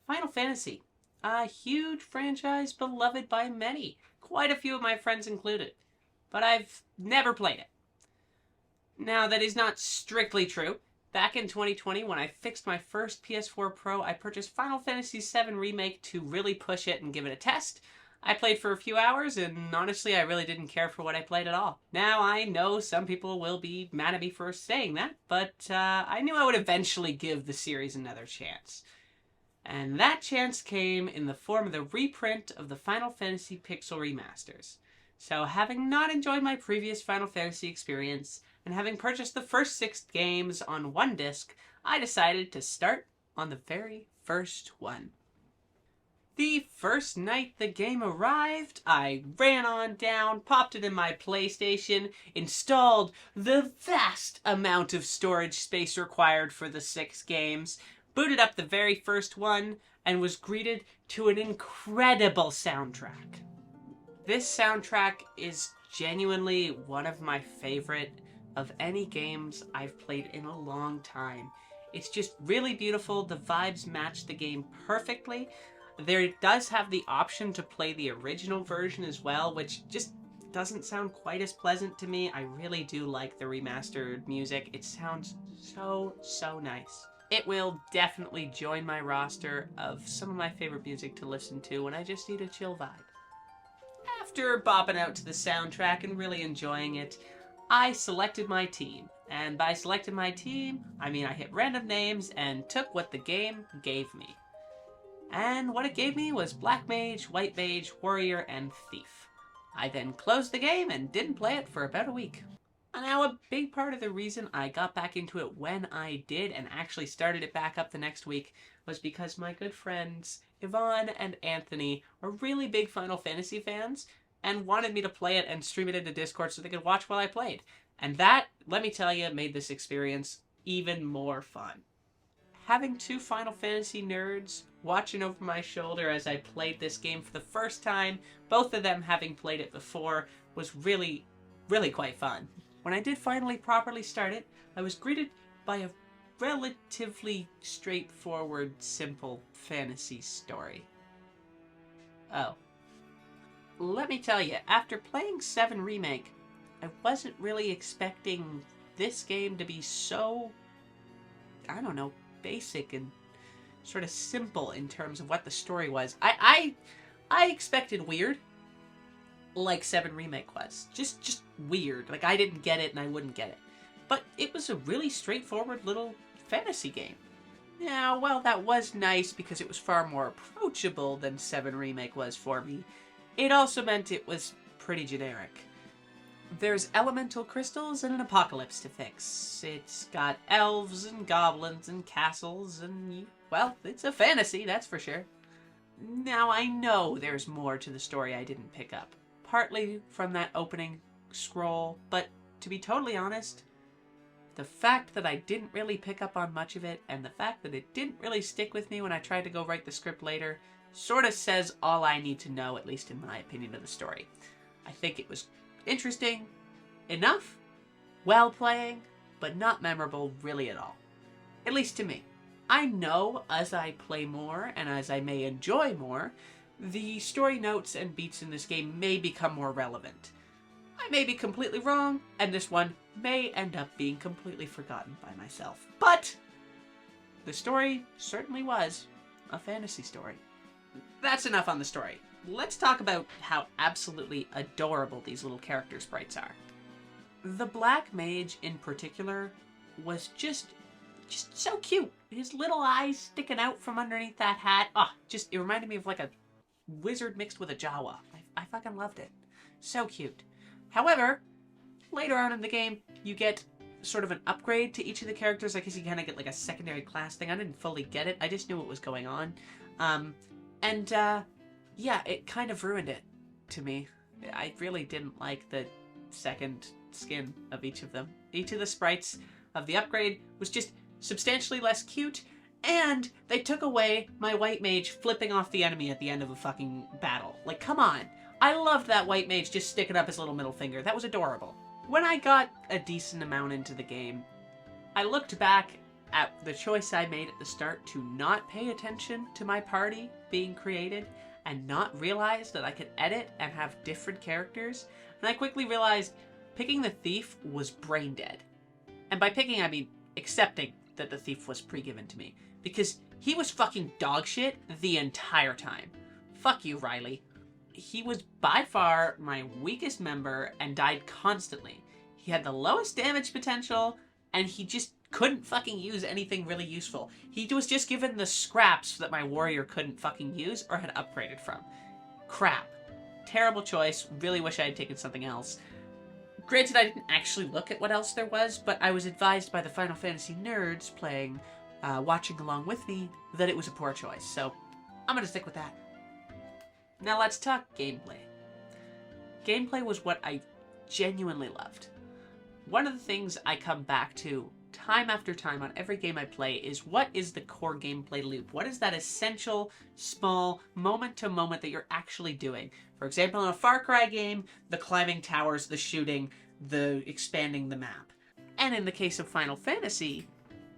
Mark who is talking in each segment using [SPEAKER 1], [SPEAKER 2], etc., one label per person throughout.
[SPEAKER 1] Final Fantasy, a huge franchise beloved by many, quite a few of my friends included, but I've never played it. Now, that is not strictly true. Back in 2020, when I fixed my first PS4 Pro, I purchased Final Fantasy VII Remake to really push it and give it a test. I played for a few hours, and honestly, I really didn't care for what I played at all. Now, I know some people will be mad at me for saying that, but I knew I would eventually give the series another chance. And that chance came in the form of the reprint of the Final Fantasy Pixel Remasters. So, having not enjoyed my previous Final Fantasy experience, and having purchased the first 6 games on one disc, I decided to start on the very first one. The first night the game arrived, I ran on down, popped it in my PlayStation, installed the vast amount of storage space required for the 6 games, booted up the very first one, and was greeted to an incredible soundtrack. This soundtrack is genuinely one of my favorite of any games I've played in a long time. It's just really beautiful. The vibes match the game perfectly. There does have the option to play the original version as well, which just doesn't sound quite as pleasant to me. I really do like the remastered music. It sounds so nice. It will definitely join my roster of some of my favorite music to listen to when I just need a chill vibe. After bopping out to the soundtrack and really enjoying it, I selected my team. And by selecting my team, I mean I hit random names and took what the game gave me. And what it gave me was Black Mage, White Mage, Warrior, and Thief. I then closed the game and didn't play it for about a week. Now, a big part of the reason I got back into it when I did and actually started it back up the next week was because my good friends Yvonne and Anthony are really big Final Fantasy fans and wanted me to play it and stream it into Discord so they could watch while I played. And that, let me tell you, made this experience even more fun. Having 2 Final Fantasy nerds watching over my shoulder as I played this game for the first time, both of them having played it before, was really quite fun. When I did finally properly start it, I was greeted by a relatively straightforward, simple fantasy story. Oh. Let me tell you, after playing 7 Remake, I wasn't really expecting this game to be so, I don't know, basic and sort of simple in terms of what the story was. I expected weird, like 7 Remake was. Just weird. Like, I didn't get it and I wouldn't get it. But it was a really straightforward little fantasy game. Now, well, that was nice because it was far more approachable than 7 Remake was for me. It also meant it was pretty generic. There's elemental crystals and an apocalypse to fix. It's got elves and goblins and castles and, well, it's a fantasy, that's for sure. Now, I know there's more to the story I didn't pick up. Partly from that opening scroll, but to be totally honest, the fact that I didn't really pick up on much of it, and the fact that it didn't really stick with me when I tried to go write the script later, sort of says all I need to know, at least in my opinion of the story. I think it was interesting enough, well playing, but not memorable really at all. At least to me. I know as I play more, and as I may enjoy more, the story notes and beats in this game may become more relevant. I may be completely wrong, and this one may end up being completely forgotten by myself. But the story certainly was a fantasy story. That's enough on the story. Let's talk about how absolutely adorable these little character sprites are. The Black Mage in particular was just so cute. His little eyes sticking out from underneath that hat. It reminded me of like a wizard mixed with a Jawa. I fucking loved it. So cute. However, later on in the game, you get sort of an upgrade to each of the characters. I guess you kind of get like a secondary class thing. I didn't fully get it. I just knew what was going on. Yeah, it kind of ruined it to me. I really didn't like the second skin of each of them. Each of the sprites of the upgrade was just substantially less cute, and they took away my white mage flipping off the enemy at the end of a fucking battle. Like, come on. I loved that white mage just sticking up his little middle finger. That was adorable. When I got a decent amount into the game, I looked back at the choice I made at the start to not pay attention to my party being created and not realize that I could edit and have different characters, and I quickly realized picking the thief was brain dead. And by picking, I mean accepting that the thief was pre-given to me, because he was fucking dog shit the entire time. Fuck you, Riley. He was by far my weakest member and died constantly. He had the lowest damage potential, and he just couldn't fucking use anything really useful. He was just given the scraps that my warrior couldn't fucking use or had upgraded from. Crap. Terrible choice. Really wish I had taken something else. Granted, I didn't actually look at what else there was, but I was advised by the Final Fantasy nerds playing, watching along with me, that it was a poor choice. So, I'm gonna stick with that. Now let's talk gameplay. Gameplay was what I genuinely loved. One of the things I come back to time after time on every game I play is what is the core gameplay loop? What is that essential, small, moment-to-moment that you're actually doing? For example, in a Far Cry game, the climbing towers, the shooting, the expanding the map. And in the case of Final Fantasy,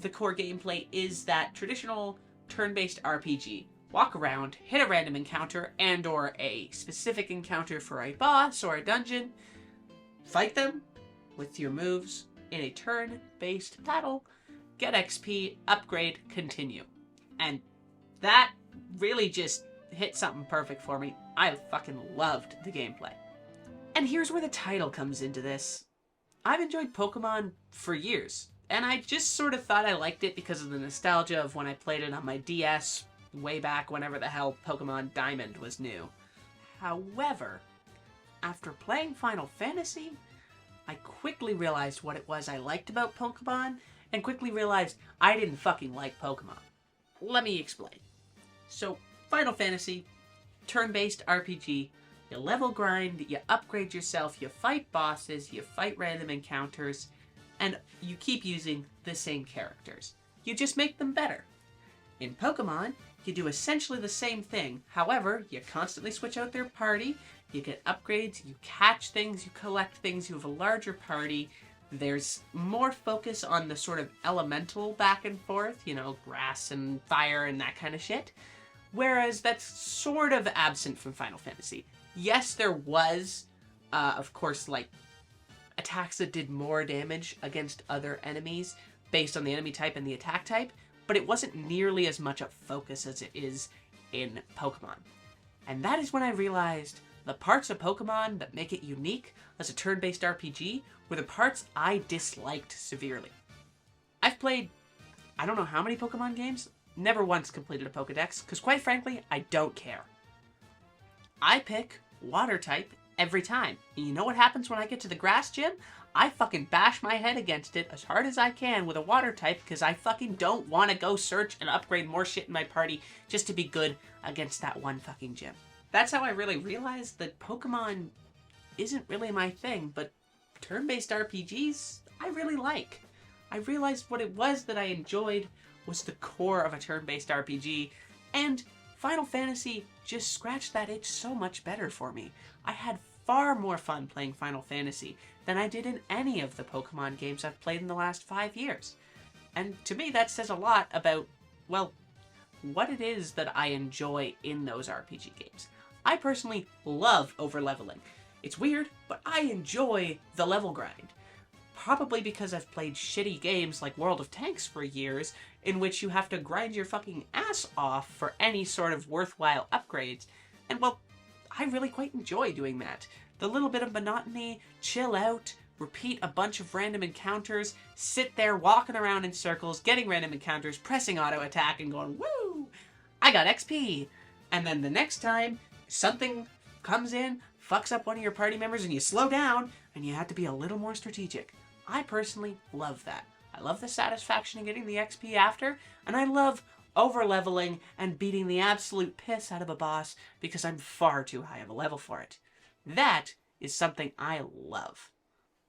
[SPEAKER 1] the core gameplay is that traditional turn-based RPG. Walk around, hit a random encounter and or a specific encounter for a boss or a dungeon, fight them with your moves in a turn-based battle, get XP, upgrade, continue. And that really just hit something perfect for me. I fucking loved the gameplay. And here's where the title comes into this. I've enjoyed Pokemon for years, and I just sort of thought I liked it because of the nostalgia of when I played it on my DS way back whenever the hell Pokemon Diamond was new. However, after playing Final Fantasy, I quickly realized what it was I liked about Pokemon, and quickly realized I didn't fucking like Pokemon. Let me explain. So, Final Fantasy, turn-based RPG, you level grind, you upgrade yourself, you fight bosses, you fight random encounters, and you keep using the same characters. You just make them better. In Pokemon, you do essentially the same thing. However, you constantly switch out their party, you get upgrades, you catch things, you collect things, you have a larger party. There's more focus on the sort of elemental back and forth, you know, grass and fire and that kind of shit. Whereas that's sort of absent from Final Fantasy. Yes, there was, of course, like, attacks that did more damage against other enemies based on the enemy type and the attack type, but it wasn't nearly as much a focus as it is in Pokemon. And that is when I realized the parts of Pokemon that make it unique as a turn-based RPG were the parts I disliked severely. I've played, I don't know how many Pokemon games, never once completed a Pokedex, because quite frankly, I don't care. I pick water type every time. And you know what happens when I get to the grass gym? I fucking bash my head against it as hard as I can with a water type because I fucking don't want to go search and upgrade more shit in my party just to be good against that one fucking gym. That's how I really realized that Pokemon isn't really my thing, but turn-based RPGs, I really like. I realized what it was that I enjoyed was the core of a turn-based RPG, and Final Fantasy just scratched that itch so much better for me. I had far more fun playing Final Fantasy than I did in any of the Pokemon games I've played in the last 5 years. And to me, that says a lot about, well, what it is that I enjoy in those RPG games. I personally love over-leveling. It's weird, but I enjoy the level grind. Probably because I've played shitty games like World of Tanks for years, in which you have to grind your fucking ass off for any sort of worthwhile upgrades. And well, I really quite enjoy doing that. The little bit of monotony, chill out, repeat a bunch of random encounters, sit there walking around in circles, getting random encounters, pressing auto attack and going, woo! I got XP! And then the next time, something comes in, fucks up one of your party members, and you slow down, and you have to be a little more strategic. I personally love that. I love the satisfaction of getting the XP after, and I love over-leveling and beating the absolute piss out of a boss because I'm far too high of a level for it. That is something I love.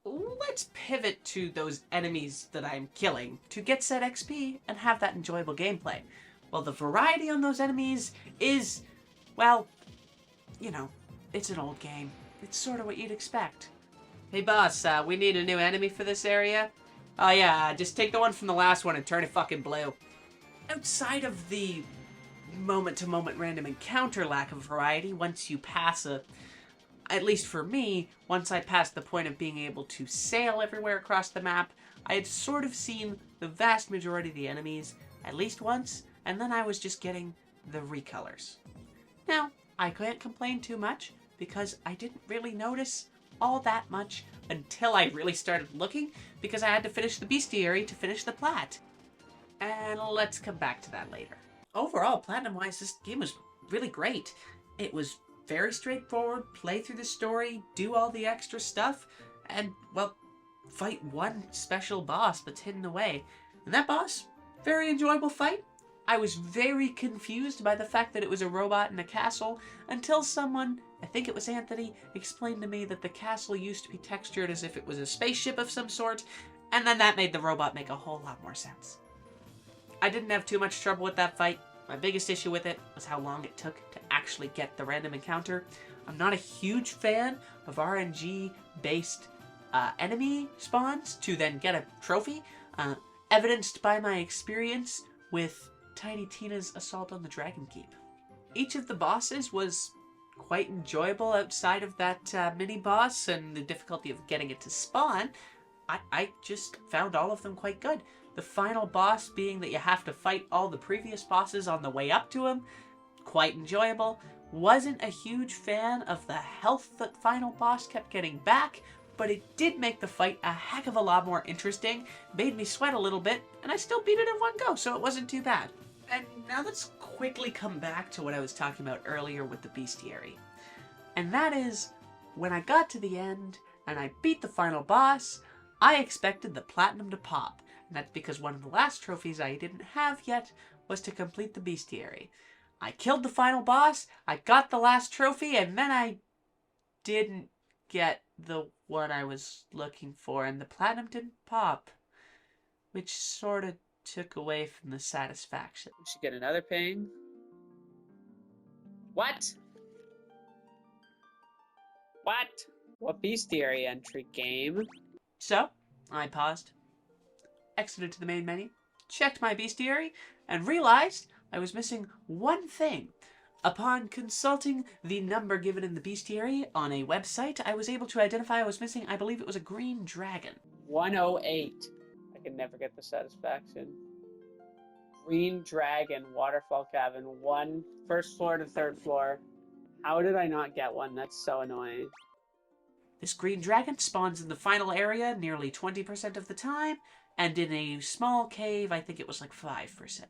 [SPEAKER 1] Let's pivot to those enemies that I'm killing to get said XP and have that enjoyable gameplay. Well, the variety on those enemies is, well, you know, it's an old game. It's sort of what you'd expect. Hey boss, we need a new enemy for this area. Oh yeah, just take the one from the last one and turn it fucking blue. Outside of the moment-to-moment random encounter lack of variety, once you pass at least for me, once I passed the point of being able to sail everywhere across the map, I had sort of seen the vast majority of the enemies at least once, and then I was just getting the recolors. Now, I can't complain too much, because I didn't really notice all that much until I really started looking, because I had to finish the bestiary to finish the plat. And let's come back to that later. Overall, platinum-wise, this game was really great. It was very straightforward, play through the story, do all the extra stuff, and, well, fight one special boss that's hidden away. And that boss, very enjoyable fight. I was very confused by the fact that it was a robot in a castle until someone, I think it was Anthony, explained to me that the castle used to be textured as if it was a spaceship of some sort, and then that made the robot make a whole lot more sense. I didn't have too much trouble with that fight. My biggest issue with it was how long it took to actually get the random encounter. I'm not a huge fan of RNG-based enemy spawns to then get a trophy, evidenced by my experience with Tiny Tina's Assault on the Dragon Keep. Each of the bosses was quite enjoyable outside of that mini-boss and the difficulty of getting it to spawn. I just found all of them quite good. The final boss being that you have to fight all the previous bosses on the way up to him, quite enjoyable. Wasn't a huge fan of the health that final boss kept getting back, but it did make the fight a heck of a lot more interesting, made me sweat a little bit, and I still beat it in one go, so it wasn't too bad. And now let's quickly come back to what I was talking about earlier with the bestiary. And that is, when I got to the end and I beat the final boss, I expected the platinum to pop. And that's because one of the last trophies I didn't have yet was to complete the bestiary. I killed the final boss, I got the last trophy, and then I didn't get the one I was looking for, and the platinum didn't pop, which sort of took away from the satisfaction. We should get another ping. What? What? What bestiary entry, game? So, I paused, exited to the main menu, checked my bestiary, and realized I was missing one thing. Upon consulting the number given in the bestiary on a website, I was able to identify I was missing, I believe it was a green dragon. 108. I can never get the satisfaction. Green dragon, waterfall cabin, first floor to third floor. How did I not get one? That's so annoying. This green dragon spawns in the final area nearly 20% of the time, and in a small cave, I think it was like 5%.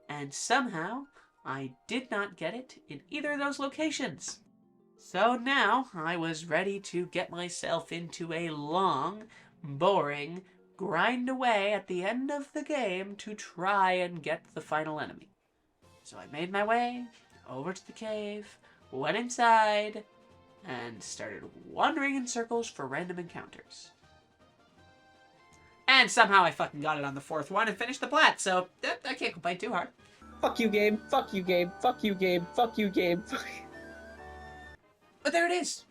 [SPEAKER 1] And somehow, I did not get it in either of those locations. So now, I was ready to get myself into a long, boring, grind away at the end of the game to try and get the final enemy. So I made my way over to the cave, went inside, and started wandering in circles for random encounters. And somehow I fucking got it on the fourth one and finished the plat, so I can't complain too hard. Fuck you, game. Fuck you, game. Fuck you, game. Fuck you, game. But there it is.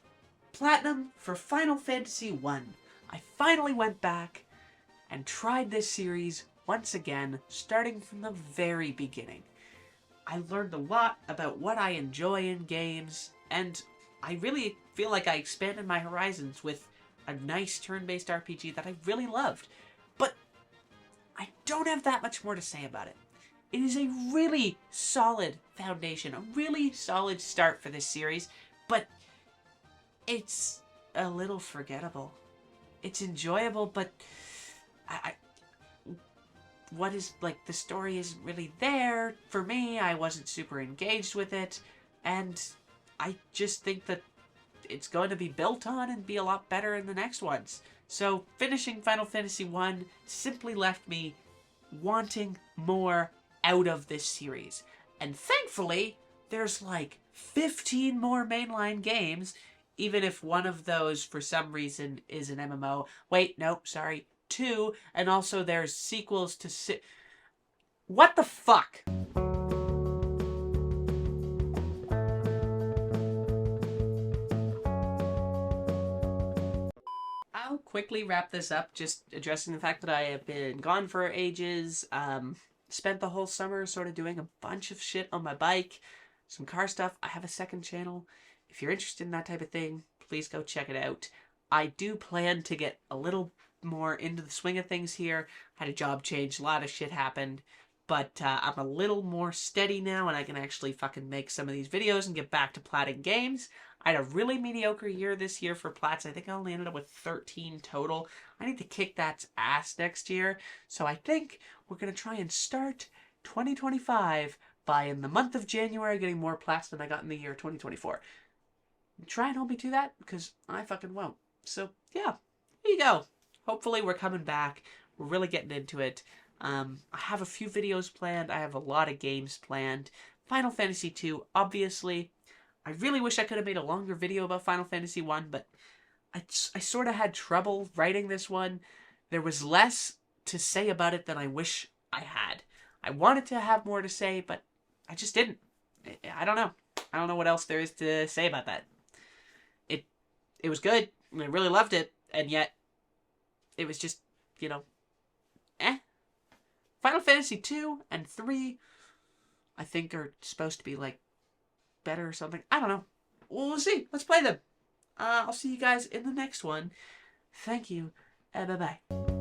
[SPEAKER 1] Platinum for Final Fantasy I. I finally went back and tried this series once again, starting from the very beginning. I learned a lot about what I enjoy in games, and I really feel like I expanded my horizons with a nice turn-based RPG that I really loved. But I don't have that much more to say about it. It is a really solid foundation, a really solid start for this series, but it's a little forgettable. It's enjoyable, but the story isn't really there. For me, I wasn't super engaged with it, and I just think that it's going to be built on and be a lot better in the next ones. So finishing Final Fantasy I simply left me wanting more out of this series. And thankfully, there's like 15 more mainline games, even if one of those, for some reason, is an MMO. Wait, no, sorry, 2, and also there's sequels to What the fuck? I'll quickly wrap this up, just addressing the fact that I have been gone for ages. Spent the whole summer sort of doing a bunch of shit on my bike, some car stuff. I have a second channel. If you're interested in that type of thing, please go check it out. I do plan to get a little more into the swing of things here. Had a job change, a lot of shit happened. But I'm a little more steady now, and I can actually fucking make some of these videos and get back to platting games. I had a really mediocre year this year for plats. I think I only ended up with 13 total. I need to kick that ass next year. So I think we're going to try and start 2025 by, in the month of January, getting more plats than I got in the year 2024. Try and hold me to that, because I fucking won't. So, yeah, here you go. Hopefully we're coming back. We're really getting into it. I have a few videos planned. I have a lot of games planned. Final Fantasy 2, obviously. I really wish I could have made a longer video about Final Fantasy 1, but I sort of had trouble writing this one. There was less to say about it than I wish I had. I wanted to have more to say, but I just didn't. I don't know. I don't know what else there is to say about that. It was good. I really loved it, and yet it was just, you know, Final Fantasy 2 and 3, I think, are supposed to be, like, better or something. I don't know. We'll see. Let's play them. I'll see you guys in the next one. Thank you, and bye-bye.